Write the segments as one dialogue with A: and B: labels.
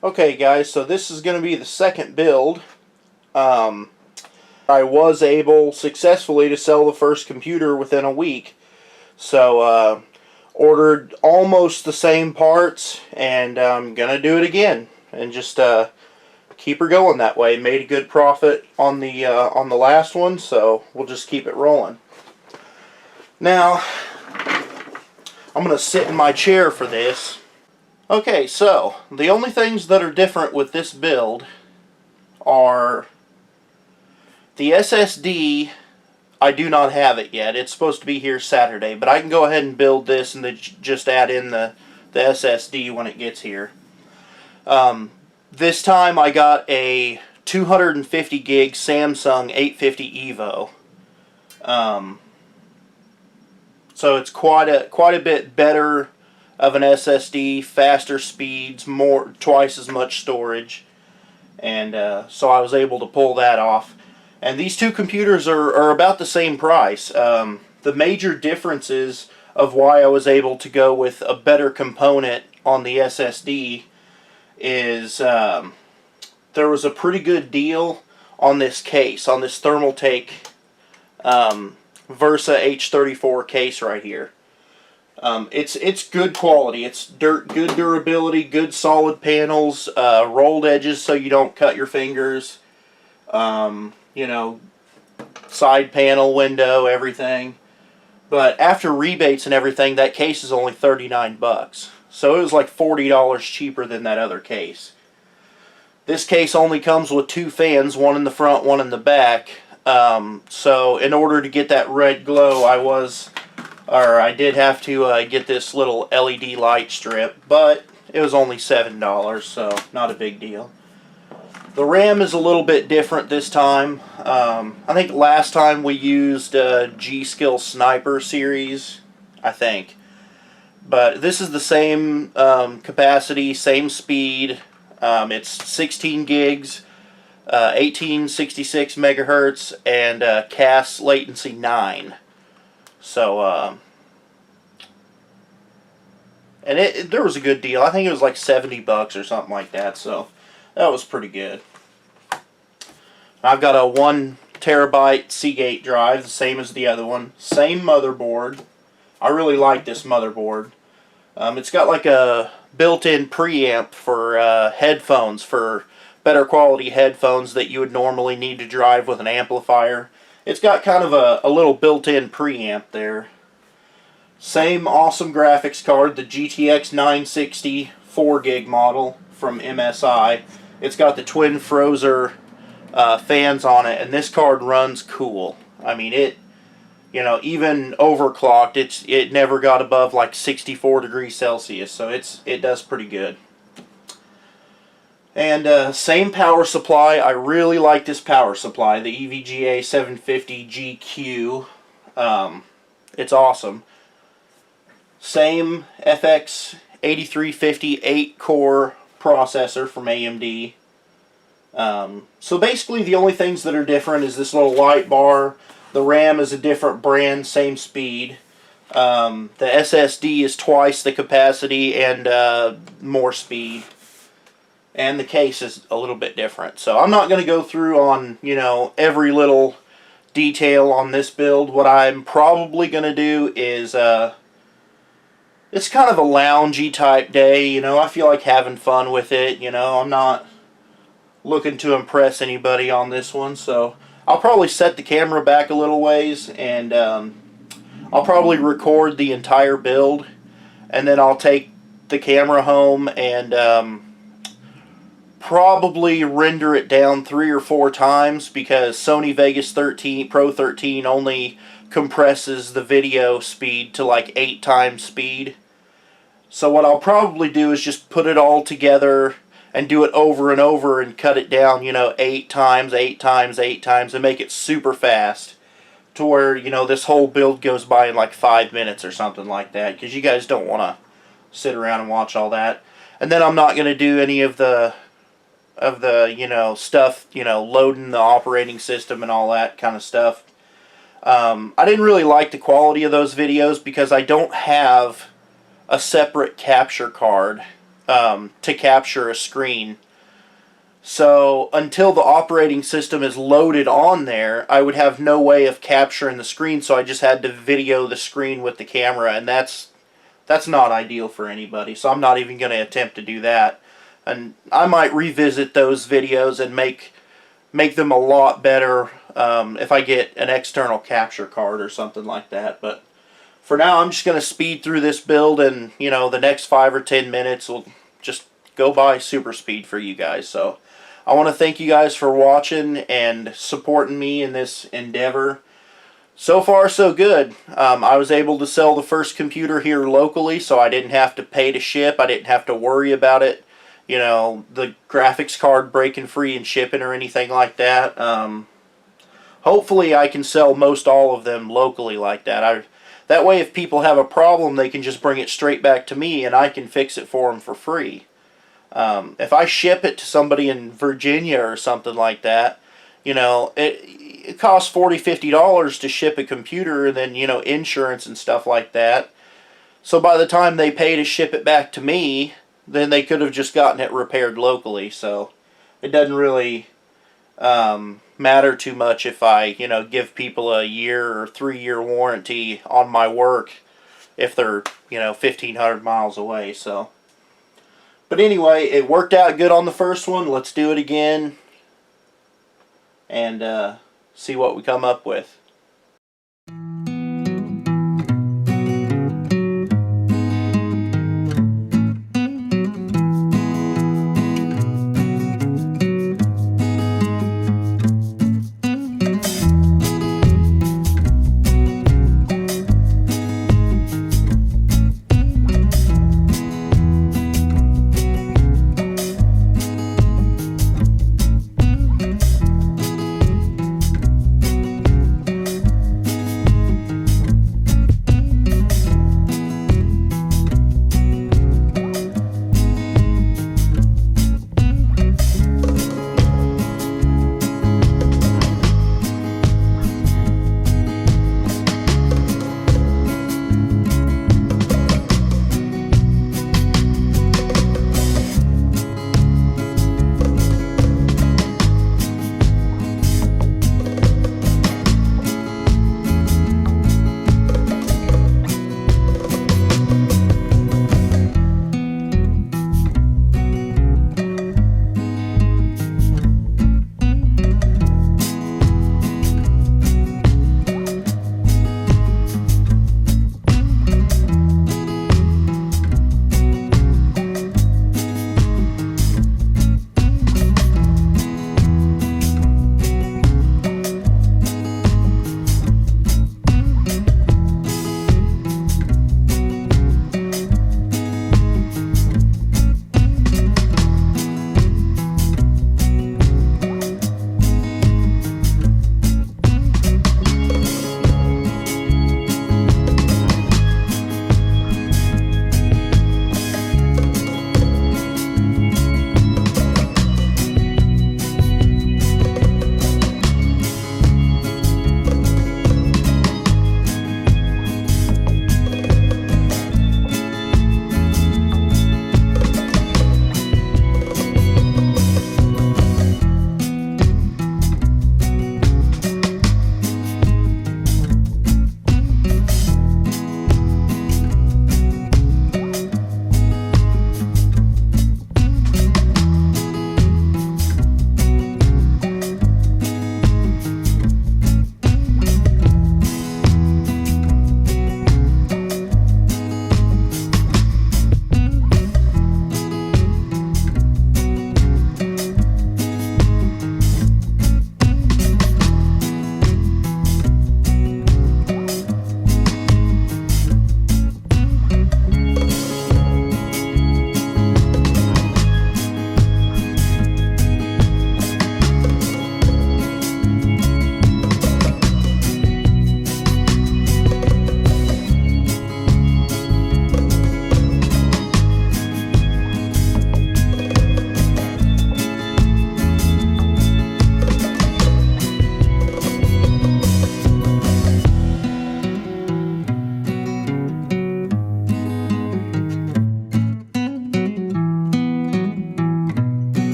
A: Okay guys, so this is going to be the second build. Um, I was able successfully to sell the first computer within a week. So ordered almost the same parts, and I'm going to do it again. And just keep her going that way. Made a good profit on the last one, so we'll just keep it rolling. Now, I'm going to sit in my chair for this. Okay, so the only things that are different with this build are the SSD. I do not have it yet. It's supposed to be here Saturday, but I can go ahead and build this and then just add in the SSD when it gets here. This time I got a 250 gig Samsung 850 EVO. So it's quite a bit better of an SSD, faster speeds, twice as much storage, and so I was able to pull that off. And these two computers are about the same price. The major differences of why I was able to go with a better component on the SSD is there was a pretty good deal on this case, on this Thermaltake Versa H34 case right here. It's good quality. It's good durability, good solid panels, rolled edges so you don't cut your fingers. You know, side panel, window, everything. But after rebates and everything, that case is only $39. So it was like $40 cheaper than that other case. This case only comes with two fans, one in the front, one in the back. So in order to get that red glow, I did have to get this little LED light strip, but it was only $7, so not a big deal. The RAM is a little bit different this time. I think last time we used G-Skill Sniper series, I think. But this is the same capacity, same speed. It's 16 gigs, 1866 megahertz, and CAS latency 9. So, and there was a good deal. I think it was like $70 or something like that. So that was pretty good. I've got a 1 terabyte Seagate drive, the same as the other one. Same motherboard. I really like this motherboard. It's got like a built-in preamp for headphones, for better quality headphones that you would normally need to drive with an amplifier. It's got kind of a little built-in preamp there. Same awesome graphics card, the GTX 960 4 gig model from MSI. It's got the twin Frozer fans on it, and this card runs cool. I mean, even overclocked, it never got above like 64 degrees Celsius, so it does pretty good. And same power supply. I really like this power supply, the EVGA 750 GQ. It's awesome. Same FX 8350 8-core processor from AMD. So basically the only things that are different is this little light bar. The RAM is a different brand, same speed. The SSD is twice the capacity and more speed. And the case is a little bit different. So I'm not going to go through on, every little detail on this build. What I'm probably going to do is, it's kind of a loungy type day, I feel like having fun with it, I'm not looking to impress anybody on this one, so I'll probably set the camera back a little ways, and I'll probably record the entire build, and then I'll take the camera home and probably render it down 3 or 4 times, because Sony Vegas 13 Pro 13 only compresses the video speed to like 8 times speed. So what I'll probably do is just put it all together and do it over and over and cut it down, 8 times, 8 times, 8 times, and make it super fast to where, this whole build goes by in like 5 minutes or something like that, because you guys don't want to sit around and watch all that. And then I'm not going to do any of the stuff, loading the operating system and all that kind of stuff. I didn't really like the quality of those videos because I don't have a separate capture card to capture a screen. So until the operating system is loaded on there, I would have no way of capturing the screen, so I just had to video the screen with the camera, and that's not ideal for anybody, so I'm not even going to attempt to do that. And I might revisit those videos and make them a lot better if I get an external capture card or something like that. But for now, I'm just going to speed through this build, and the next 5 or 10 minutes will just go by super speed for you guys. So I want to thank you guys for watching and supporting me in this endeavor. So far, so good. I was able to sell the first computer here locally, so I didn't have to pay to ship. I didn't have to worry about it, the graphics card breaking free and shipping or anything like that. Hopefully, I can sell most all of them locally like that. That way, if people have a problem, they can just bring it straight back to me, and I can fix it for them for free. If I ship it to somebody in Virginia or something like that, it costs $40–50 to ship a computer, and then, insurance and stuff like that. So by the time they pay to ship it back to me, then they could have just gotten it repaired locally. So it doesn't really matter too much if I, give people a year or 3-year warranty on my work if they're, 1,500 miles away. So, but anyway, it worked out good on the first one. Let's do it again and see what we come up with.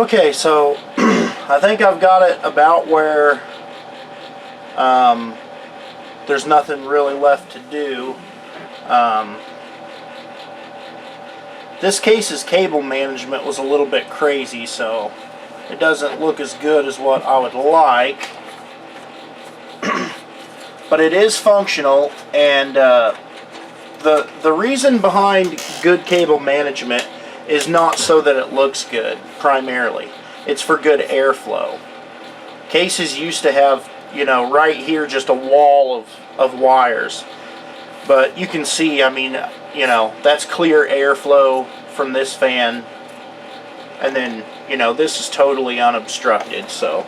A: Okay, so I think I've got it about where there's nothing really left to do. This case's cable management was a little bit crazy, so it doesn't look as good as what I would like. But it is functional, and the reason behind good cable management is not so that it looks good, primarily. It's for good airflow. Cases used to have, you know, right here just a wall of wires. But you can see, I mean, you know, that's clear airflow from this fan. And then, you know, this is totally unobstructed, so.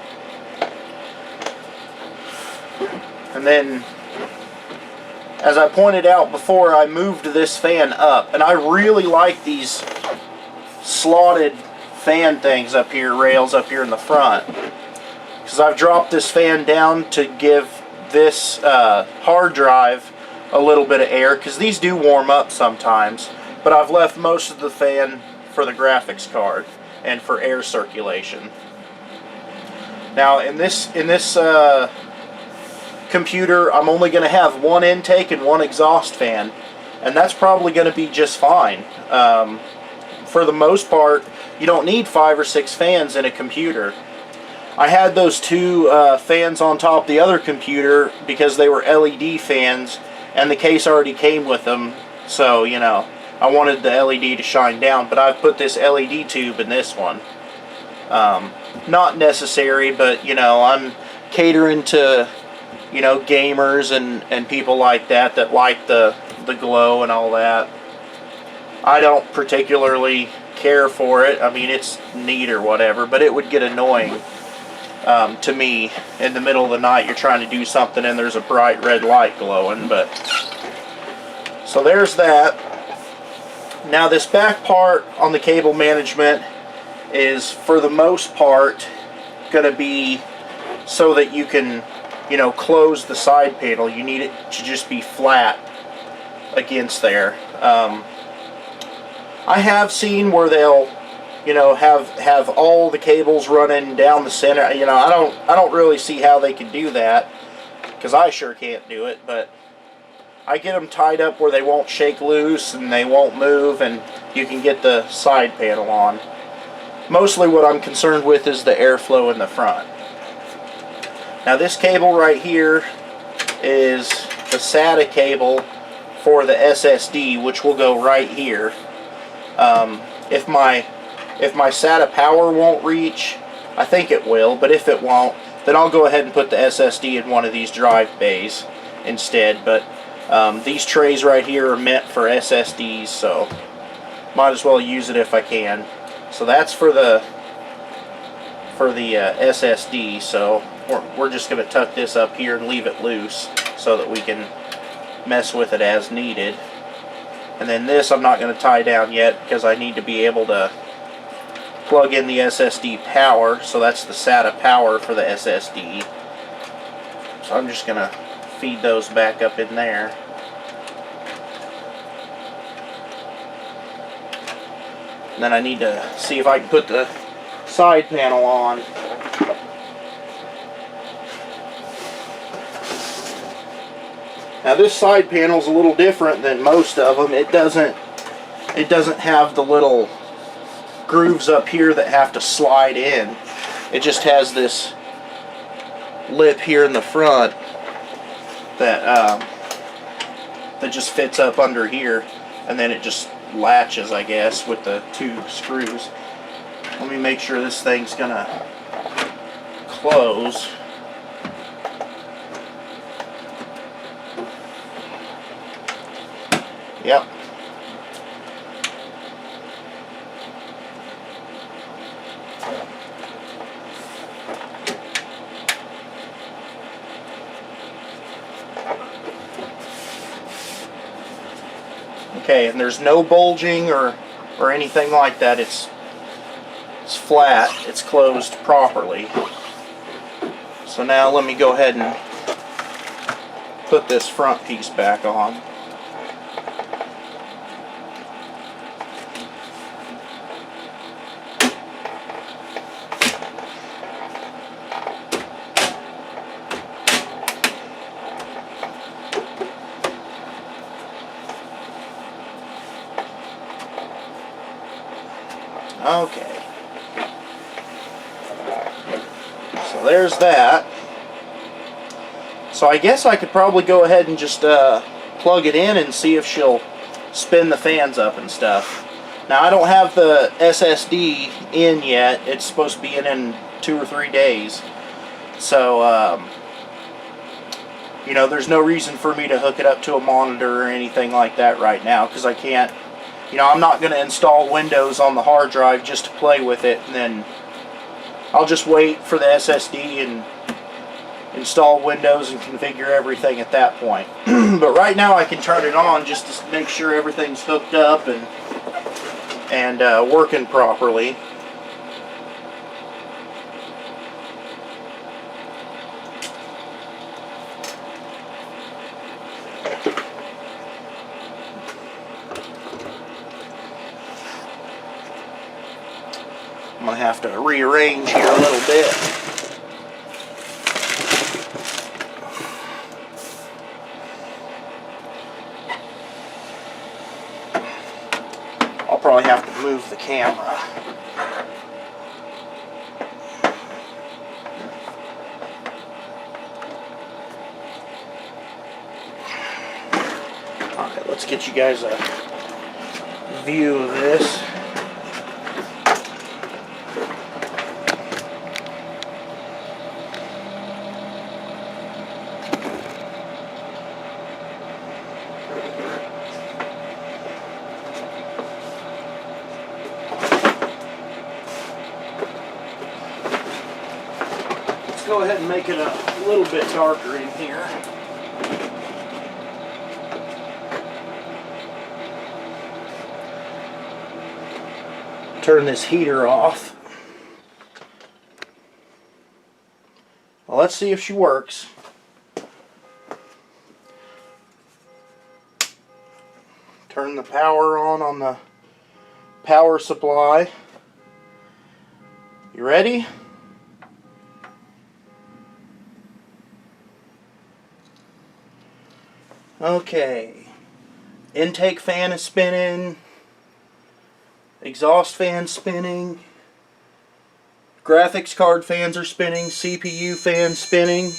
A: And then, as I pointed out before, I moved this fan up. And I really like these slotted fan things up here, rails up here in the front. Because I've dropped this fan down to give this hard drive a little bit of air, because these do warm up sometimes, but I've left most of the fan for the graphics card and for air circulation. Now in this computer, I'm only going to have one intake and one exhaust fan, and that's probably going to be just fine. For the most part, you don't need 5 or 6 fans in a computer. I had those 2 fans on top of the other computer because they were LED fans, and the case already came with them, so, you know, I wanted the LED to shine down, but I've put this LED tube in this one. Not necessary, but, you know, I'm catering to, you know, gamers and people like that like the glow and all that. I don't particularly care for it. I mean, it's neat or whatever, but it would get annoying to me in the middle of the night. You're trying to do something and there's a bright red light glowing. But so there's that. Now this back part on the cable management is, for the most part, going to be so that you can, you know, close the side panel. You need it to just be flat against there. I have seen where they'll, you know, have all the cables running down the center. You know, I don't really see how they can do that, because I sure can't do it. But I get them tied up where they won't shake loose and they won't move, and you can get the side panel on. Mostly what I'm concerned with is the airflow in the front. Now this cable right here is the SATA cable for the SSD, which will go right here. If my SATA power won't reach, I think it will, but if it won't, then I'll go ahead and put the SSD in one of these drive bays instead. But these trays right here are meant for SSDs, so might as well use it if I can. So that's for the SSD. So we're just going to tuck this up here and leave it loose so that we can mess with it as needed. And then this I'm not going to tie down yet, because I need to be able to plug in the SSD power. So that's the SATA power for the SSD. So I'm just going to feed those back up in there. And then I need to see if I can put the side panel on. Now this side panel is a little different than most of them. It doesn't have the little grooves up here that have to slide in. It just has this lip here in the front that just fits up under here, and then it just latches, I guess, with the 2 screws. Let me make sure this thing's gonna close. Yep. Okay, and there's no bulging or anything like that. It's flat. It's closed properly. So now let me go ahead and put this front piece back on. Okay. So there's that. So I guess I could probably go ahead and just plug it in and see if she'll spin the fans up and stuff. Now I don't have the SSD in yet. It's supposed to be in 2 or 3 days. So, you know, there's no reason for me to hook it up to a monitor or anything like that right now, because I can't, you know, I'm not going to install Windows on the hard drive just to play with it, and then I'll just wait for the SSD and install Windows and configure everything at that point. But right now I can turn it on just to make sure everything's hooked up and working properly. I'm going to have to rearrange here a little bit. I'll probably have to move the camera. Alright, let's get you guys a view of this. Go ahead and make it a little bit darker in here. Turn this heater off. Well, let's see if she works. Turn the power on the power supply. You ready? Okay, intake fan is spinning, exhaust fan spinning, graphics card fans are spinning, CPU fan spinning.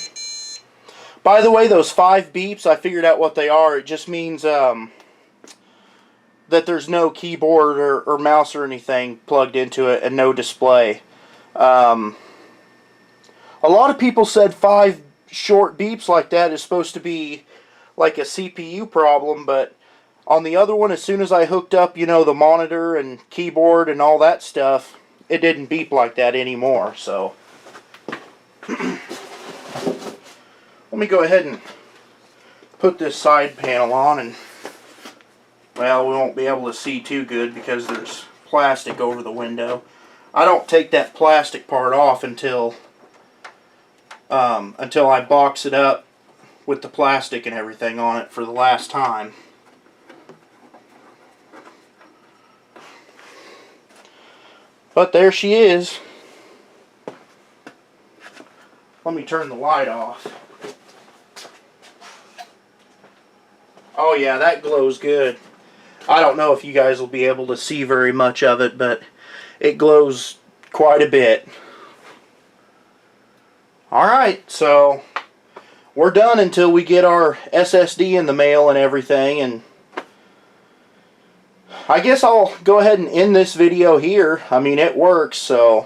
A: By the way, those 5 beeps, I figured out what they are. It just means that there's no keyboard or mouse or anything plugged into it and no display. A lot of people said 5 short beeps like that is supposed to be like a CPU problem, but on the other one, as soon as I hooked up, you know, the monitor and keyboard and all that stuff, it didn't beep like that anymore. So let me go ahead and put this side panel on, and well, we won't be able to see too good because there's plastic over the window. I don't take that plastic part off until I box it up with the plastic and everything on it for the last time. But there she is. Let me turn the light off. Oh yeah, that glows good. I don't know if you guys will be able to see very much of it, but it glows quite a bit. Alright, so we're done until we get our SSD in the mail and everything, and I guess I'll go ahead and end this video here. I mean, it works, so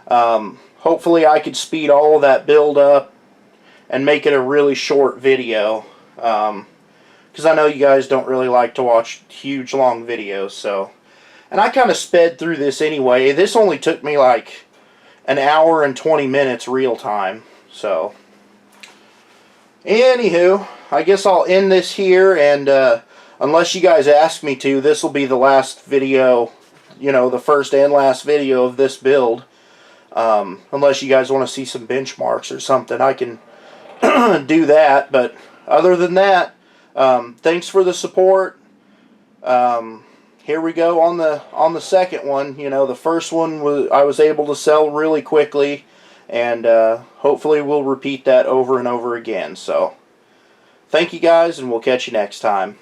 A: hopefully I could speed all of that build up and make it a really short video, because I know you guys don't really like to watch huge long videos. So, and I kind of sped through this anyway. This only took me like an hour and 20 minutes real time. So anywho, I guess I'll end this here, and unless you guys ask me to, this will be the last video, you know, the first and last video of this build. Unless you guys want to see some benchmarks or something, I can do that. But other than that, thanks for the support. Here we go on the second one. You know, the first one I was able to sell really quickly, and hopefully we'll repeat that over and over again. So thank you guys, and we'll catch you next time.